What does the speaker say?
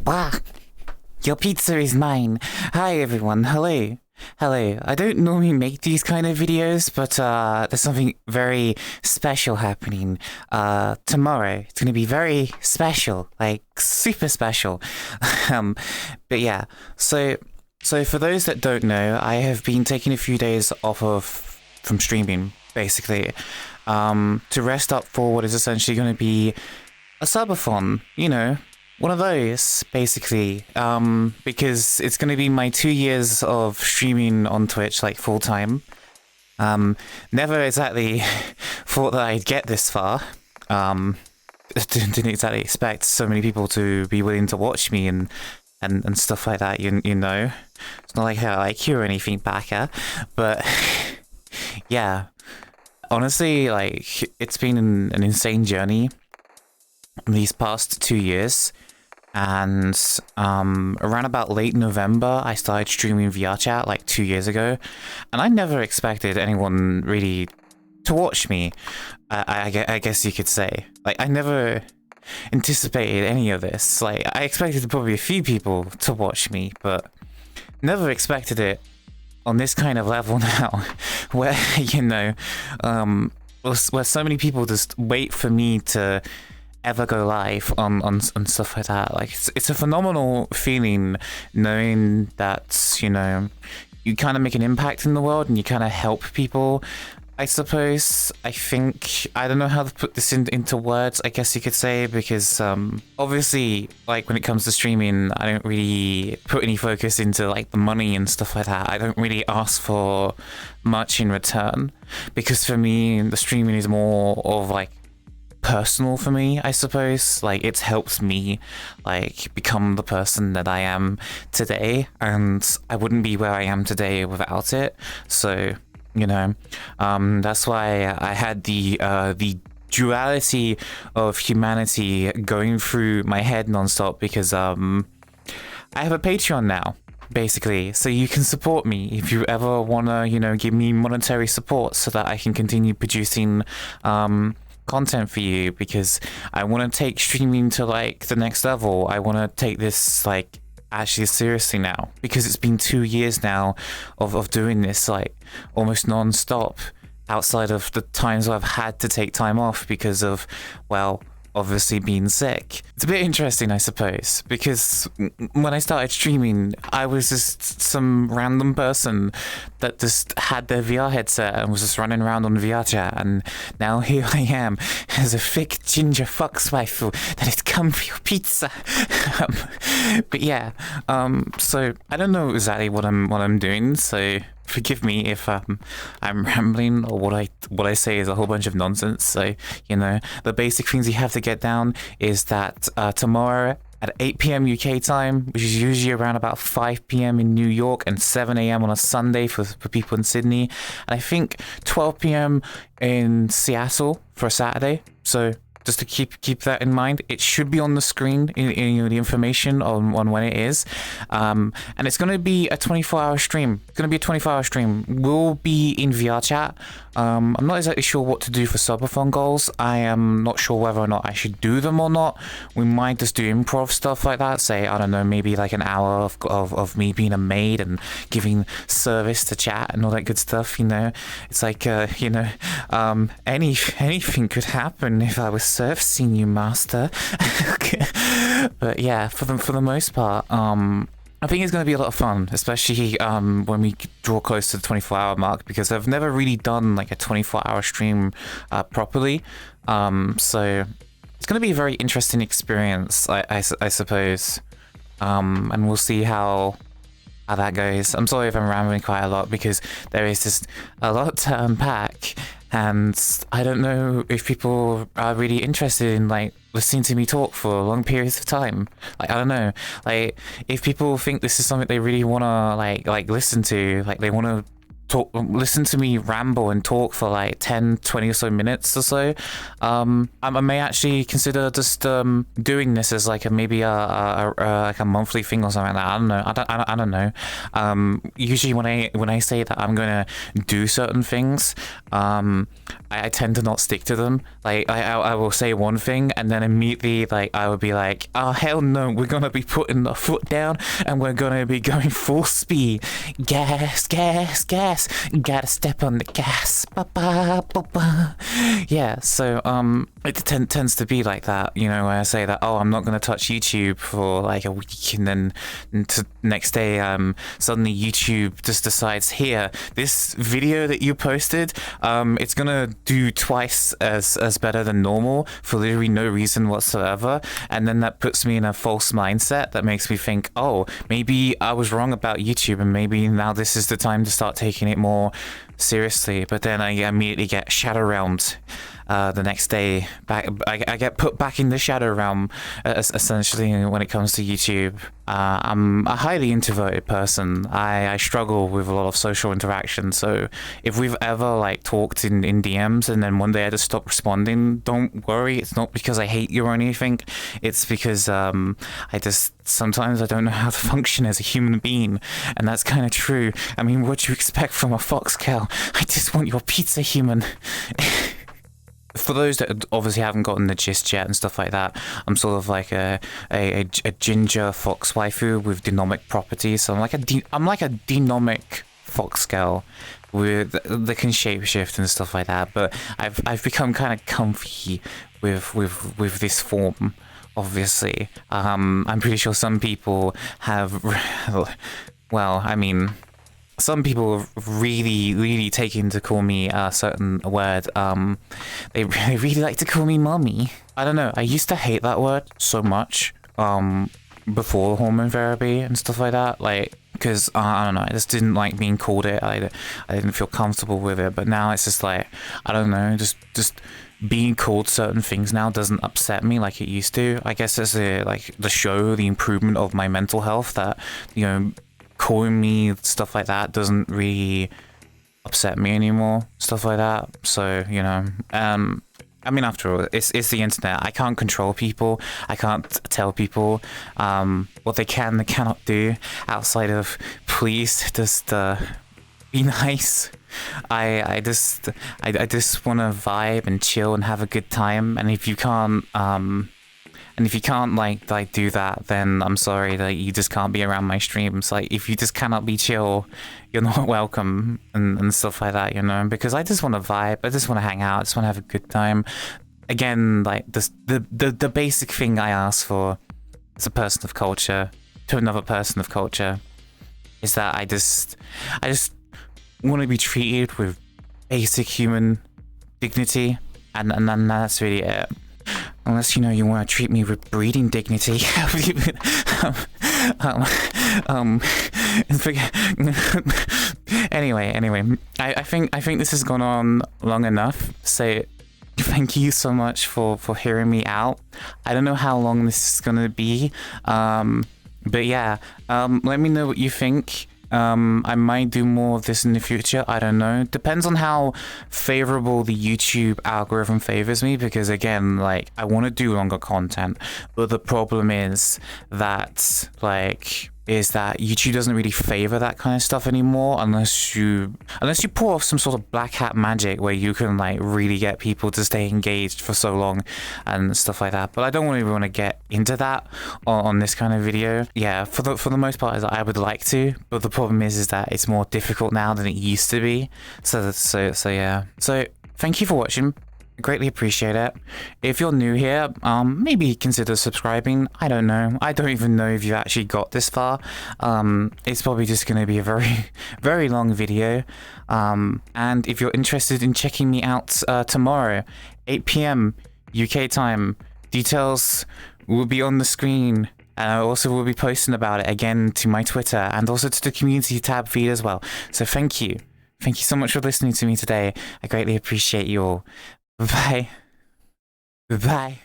Ah, your pizza is mine. Hi everyone, hello. Hello. I don't normally make these kind of videos, but there's something very special happening tomorrow. It's gonna be very special, like super special. um, but yeah, so for those that don't know, I have been taking a few days from streaming, basically, to rest up for what is essentially going to be a subathon, one of those, basically, because it's going to be my 2 years of streaming on Twitch, like, full-time. Never exactly thought that I'd get this far. Didn't exactly expect so many people to be willing to watch me and stuff like that, you know. It's not like I like you or anything, Baka, but yeah. Honestly, like, it's been an insane journey these past 2 years, and around about late November, I started streaming VR chat like 2 years ago, and I never expected anyone really to watch me. I guess you could say. Like, I never anticipated any of this. Like, I expected probably a few people to watch me, but never expected it on this kind of level now, where, where so many people just wait for me to ever go live on stuff like that. Like, it's a phenomenal feeling knowing that, you kind of make an impact in the world and you kind of help people, I suppose. I don't know how to put this into words, I guess you could say, because obviously, like, when it comes to streaming, I don't really put any focus into, like, the money and stuff like that. I don't really ask for much in return, because for me, the streaming is more of, like, personal for me, I suppose. Like, it's helped me, like, become the person that I am today, and I wouldn't be where I am today without it. So, that's why I had the duality of humanity going through my head nonstop, because I have a Patreon now, basically, so you can support me if you ever wanna, give me monetary support so that I can continue producing content for you, because I want to take streaming to, like, the next level. I want to take this, like, actually seriously now, because it's been 2 years now of doing this, like, almost non-stop, outside of the times where I've had to take time off because of, well, obviously being sick. It's a bit interesting, I suppose, because when I started streaming, I was just some random person that just had their VR headset and was just running around on VR chat, and now here I am as a thick ginger fox waifu that has come for your pizza. But yeah, so I don't know exactly what I'm doing, so forgive me if I'm rambling, or what I say is a whole bunch of nonsense. So, the basic things you have to get down is that tomorrow at 8 p.m. UK time, which is usually around about 5 p.m. in New York, and 7 a.m. on a Sunday for people in Sydney, and I think 12 p.m. in Seattle for a Saturday. So just to keep that in mind, it should be on the screen in the information on when it is, and it's going to be a 24-hour stream. It's going to be a 24-hour stream. We'll be in VR chat. I'm not exactly sure what to do for subathon goals. I am not sure whether or not I should do them or not. We might just do improv stuff like that. Say, I don't know, maybe like an hour of me being a maid and giving service to chat and all that good stuff. It's like, anything could happen if I was servicing you, master. But yeah, for the most part, I think it's going to be a lot of fun, especially when we draw close to the 24-hour mark, because I've never really done, like, a 24-hour stream properly. So it's going to be a very interesting experience, I suppose. And we'll see how that goes. I'm sorry if I'm rambling quite a lot, because there is just a lot to unpack, and I don't know if people are really interested in, like, listening to me talk for long periods of time. Like, I don't know, like, if people think this is something they really want to like listen to, like, they want to listen to me ramble and talk for like 10, 20 or so minutes or so, I may actually consider just doing this as like maybe like a monthly thing or something like that. I don't know. I don't know. Usually when I say that I'm gonna do certain things, I tend to not stick to them. Like I will say one thing and then immediately like I would be like, oh hell no, we're gonna be putting the foot down and we're gonna be going full speed. Gas, gas, gas. Gotta step on the gas. Ba ba ba ba. Yeah, so it tends to be like that, you know, where I say that, oh, I'm not gonna touch YouTube for like a week, and then next day suddenly YouTube just decides, here, this video that you posted, it's gonna do twice as better than normal for literally no reason whatsoever, and then that puts me in a false mindset that makes me think, oh, maybe I was wrong about YouTube and maybe now this is the time to start taking it more seriously. But then I immediately get shadow realmed the next day. I get put back in the shadow realm essentially when it comes to YouTube. I'm a highly introverted person. I struggle with a lot of social interaction, so if we've ever like talked in DMs and then one day I just stop responding, don't worry, it's not because I hate you or anything. It's because sometimes I don't know how to function as a human being, and that's kind of true. I mean, what do you expect from a fox cow? I just want your pizza, human. For those that obviously haven't gotten the gist yet and stuff like that, I'm sort of like a ginger fox waifu with denomic properties. So I'm like a denomic fox girl that can shapeshift and stuff like that. But I've become kind of comfy with this form. Obviously, I'm pretty sure some people have. Well, I mean, some people have really taken to call me a certain word. They really like to call me mummy. I don't know. I used to hate that word so much before hormone therapy and stuff like that. Like, because I don't know, I just didn't like being called it. I didn't feel comfortable with it. But now it's just like, I don't know, just being called certain things now doesn't upset me like it used to. I guess it's like the show, the improvement of my mental health, that, you know, calling me stuff like that doesn't really upset me anymore, stuff like that. So, you know, I mean, after all, it's the internet. I can't control people. I can't tell people what they can and cannot do outside of, please just be nice. I just want to vibe and chill and have a good time. And if you can't like do that, then I'm sorry that you just can't be around my streams. Like, if you just cannot be chill, you're not welcome and stuff like that, you know, because I just want to vibe. I just want to hang out. I just want to have a good time. Again, like the basic thing I ask for as a person of culture to another person of culture is that I just want to be treated with basic human dignity, and that's really it. Unless, you know, you want to treat me with breeding dignity. Anyway, I think this has gone on long enough. So thank you so much for hearing me out. I don't know how long this is gonna be, but yeah, let me know what you think. I might do more of this in the future. I don't know. Depends on how favorable the YouTube algorithm favors me, because again, like, I want to do longer content, but the problem is that YouTube doesn't really favor that kind of stuff anymore unless you pull off some sort of black hat magic where you can like really get people to stay engaged for so long and stuff like that. But I don't really want to get into that on this kind of video. Yeah, for the most part, I would like to, but the problem is that it's more difficult now than it used to be. So yeah. So thank you for watching. Greatly appreciate it. If you're new here, maybe consider subscribing. I don't know. I don't even know if you actually got this far. It's probably just going to be a very, very long video. And if you're interested in checking me out tomorrow, 8 p.m. UK time, details will be on the screen. And I also will be posting about it again to my Twitter and also to the community tab feed as well. So thank you. Thank you so much for listening to me today. I greatly appreciate you all. Bye. Bye.